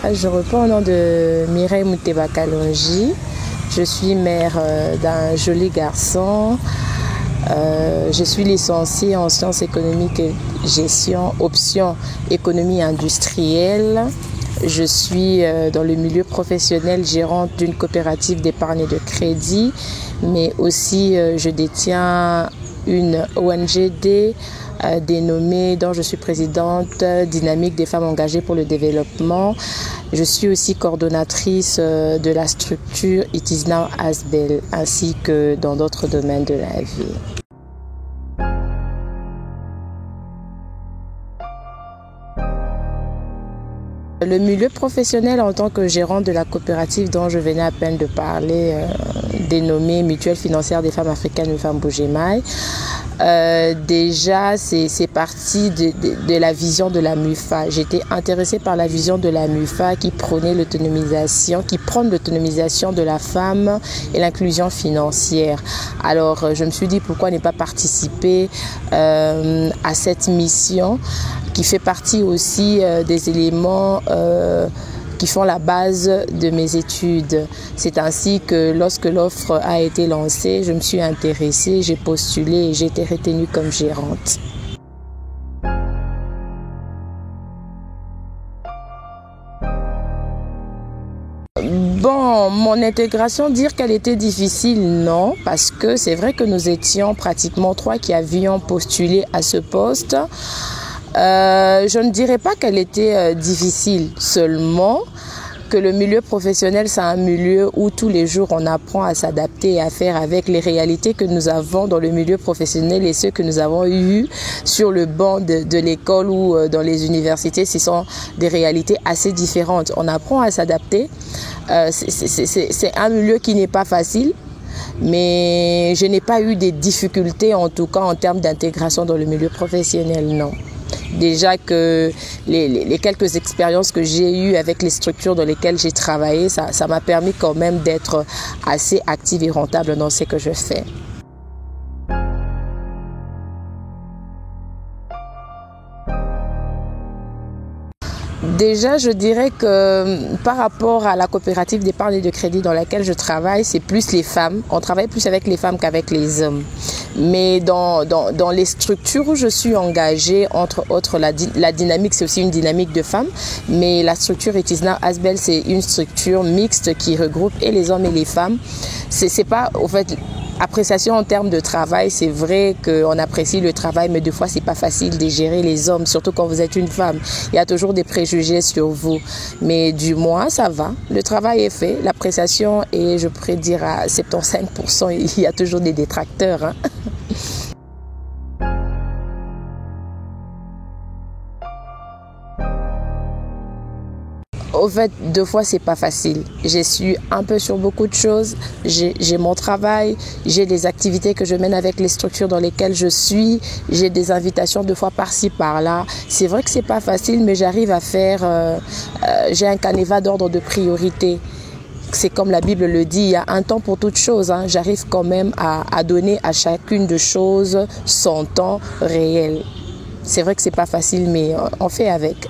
Je reprends au nom de Mireille Mouteba Kalonji. Je suis mère d'un joli garçon. Je suis licenciée en sciences économiques et gestion, option économie industrielle. Je suis dans le milieu professionnel gérante d'une coopérative d'épargne et de crédit, mais aussi je détiens une ONG dénommée, dont je suis présidente, Dynamique des femmes engagées pour le développement. Je suis aussi coordonnatrice de la structure It Is Now Asbel, ainsi que dans d'autres domaines de la vie. Le milieu professionnel en tant que gérante de la coopérative dont je venais à peine de parler, dénommée Mutuelle financière des femmes africaines, une femme Bujemai. Déjà, c'est parti de la vision de la MUFA. J'étais intéressée par la vision de la MUFA qui prône l'autonomisation de la femme et l'inclusion financière. Alors, je me suis dit pourquoi ne pas participer à cette mission qui fait partie aussi des éléments qui font la base de mes études. C'est ainsi que lorsque l'offre a été lancée, je me suis intéressée, j'ai postulé et j'ai été retenue comme gérante. Bon, mon intégration, dire qu'elle était difficile, non, parce que c'est vrai que nous étions pratiquement 3 qui avions postulé à ce poste. Je ne dirais pas qu'elle était difficile, seulement que le milieu professionnel, c'est un milieu où tous les jours on apprend à s'adapter et à faire avec les réalités que nous avons dans le milieu professionnel et ceux que nous avons eus sur le banc de l'école ou dans les universités. Ce sont des réalités assez différentes. On apprend à s'adapter. C'est un milieu qui n'est pas facile. Mais je n'ai pas eu des difficultés, en tout cas en termes d'intégration dans le milieu professionnel, non. Déjà que les quelques expériences que j'ai eues avec les structures dans lesquelles j'ai travaillé, ça m'a permis quand même d'être assez active et rentable dans ce que je fais. Déjà, je dirais que par rapport à la coopérative d'épargne et de crédit dans laquelle je travaille, c'est plus les femmes. On travaille plus avec les femmes qu'avec les hommes. Mais dans les structures où je suis engagée, entre autres, la dynamique, c'est aussi une dynamique de femmes. Mais la structure It Is Now Asbel, c'est une structure mixte qui regroupe et les hommes et les femmes. C'est pas, au fait, appréciation en termes de travail, c'est vrai qu'on apprécie le travail, mais des fois, c'est pas facile de gérer les hommes, surtout quand vous êtes une femme. Il y a toujours des préjugés sur vous. Mais du moins, ça va. Le travail est fait. L'appréciation est, je pourrais dire, à 75%. Il y a toujours des détracteurs, hein. Au fait, 2 fois, c'est pas facile. J'ai su un peu sur beaucoup de choses. J'ai mon travail, j'ai des activités que je mène avec les structures dans lesquelles je suis. J'ai des invitations 2 fois par-ci, par-là. C'est vrai que c'est pas facile, mais j'arrive à faire... j'ai un canevas d'ordre de priorité. C'est comme la Bible le dit, il y a un temps pour toute chose, hein. J'arrive quand même à donner à chacune de choses son temps réel. C'est vrai que c'est pas facile, mais on fait avec.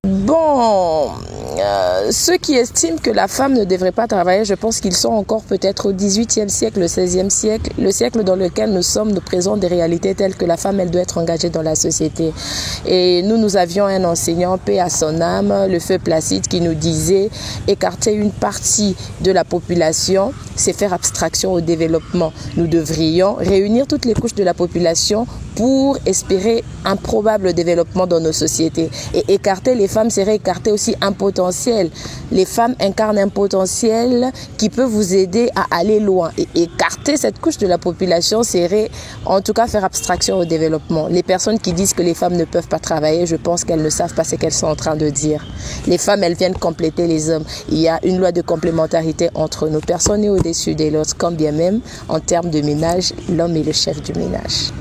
Bon, ceux qui estiment que la femme ne devrait pas travailler, je pense qu'ils sont encore peut-être au XVIIIe siècle, le XVIe siècle, le siècle dans lequel nous présente des réalités telles que la femme, elle doit être engagée dans la société. Et nous avions un enseignant, paix à son âme, le feu Placide, qui nous disait écarter une partie de la population, c'est faire abstraction au développement. Nous devrions réunir toutes les couches de la population pour espérer un probable développement dans nos sociétés. Et écarter les femmes serait écarter aussi un potentiel. Les femmes incarnent un potentiel qui peut vous aider à aller loin. Et écarter cette couche de la population serait en tout cas faire abstraction au développement. Les personnes qui disent que les femmes ne peuvent pas travailler, je pense qu'elles ne savent pas ce qu'elles sont en train de dire. Les femmes, elles viennent compléter les hommes. Il y a une loi de complémentarité entre nous. Personne n'est au-dessus de l'autre, quand bien même, en termes de ménage, l'homme est le chef du ménage.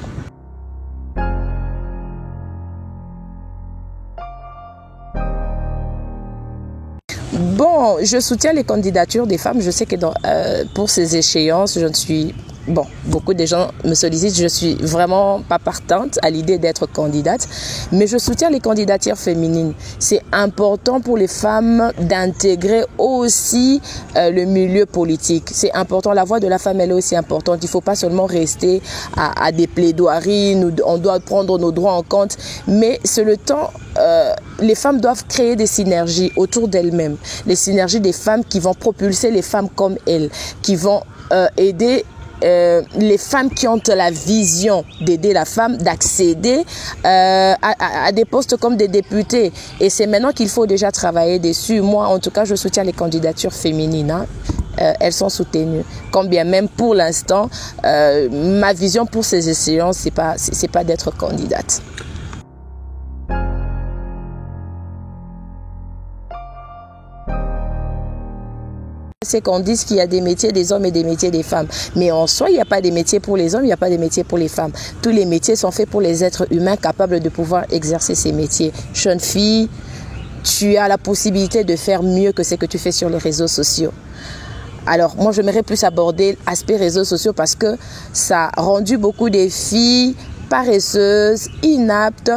Bon, je soutiens les candidatures des femmes. Je sais que pour ces échéances, je ne suis bon, beaucoup de gens me sollicitent, je suis vraiment pas partante à l'idée d'être candidate, mais je soutiens les candidatures féminines. C'est important pour les femmes d'intégrer aussi le milieu politique. C'est important, la voix de la femme elle est aussi importante. Il ne faut pas seulement rester à des plaidoiries, on doit prendre nos droits en compte, mais c'est le temps, les femmes doivent créer des synergies autour d'elles-mêmes. Les synergies des femmes qui vont propulser les femmes comme elles, qui vont aider les femmes qui ont la vision d'aider la femme d'accéder à des postes comme des députés. Et c'est maintenant qu'il faut déjà travailler dessus. Moi, en tout cas, je soutiens les candidatures féminines. Hein. Elles sont soutenues. Quand bien même, pour l'instant, ma vision pour ces échéances, c'est pas d'être candidate. C'est qu'on dise qu'il y a des métiers des hommes et des métiers des femmes. Mais en soi, il n'y a pas des métiers pour les hommes, il n'y a pas des métiers pour les femmes. Tous les métiers sont faits pour les êtres humains capables de pouvoir exercer ces métiers. Jeune fille, tu as la possibilité de faire mieux que ce que tu fais sur les réseaux sociaux. Alors, moi, j'aimerais plus aborder l'aspect réseaux sociaux parce que ça a rendu beaucoup de filles paresseuses, inaptes,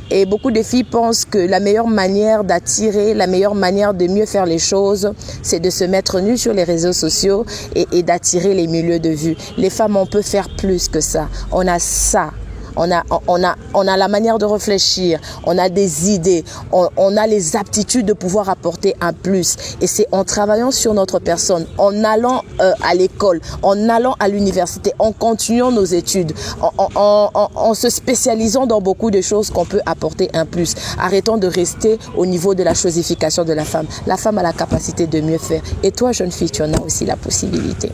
et beaucoup de filles pensent que la meilleure manière d'attirer, la meilleure manière de mieux faire les choses, c'est de se mettre nu sur les réseaux sociaux et d'attirer les milieux de vue. Les femmes, on peut faire plus que ça. On a ça. On a la manière de réfléchir, on a des idées, on a les aptitudes de pouvoir apporter un plus. Et c'est en travaillant sur notre personne, en allant à l'école, en allant à l'université, en continuant nos études, en se spécialisant dans beaucoup de choses qu'on peut apporter un plus. Arrêtons de rester au niveau de la chosification de la femme. La femme a la capacité de mieux faire. Et toi, jeune fille, tu en as aussi la possibilité.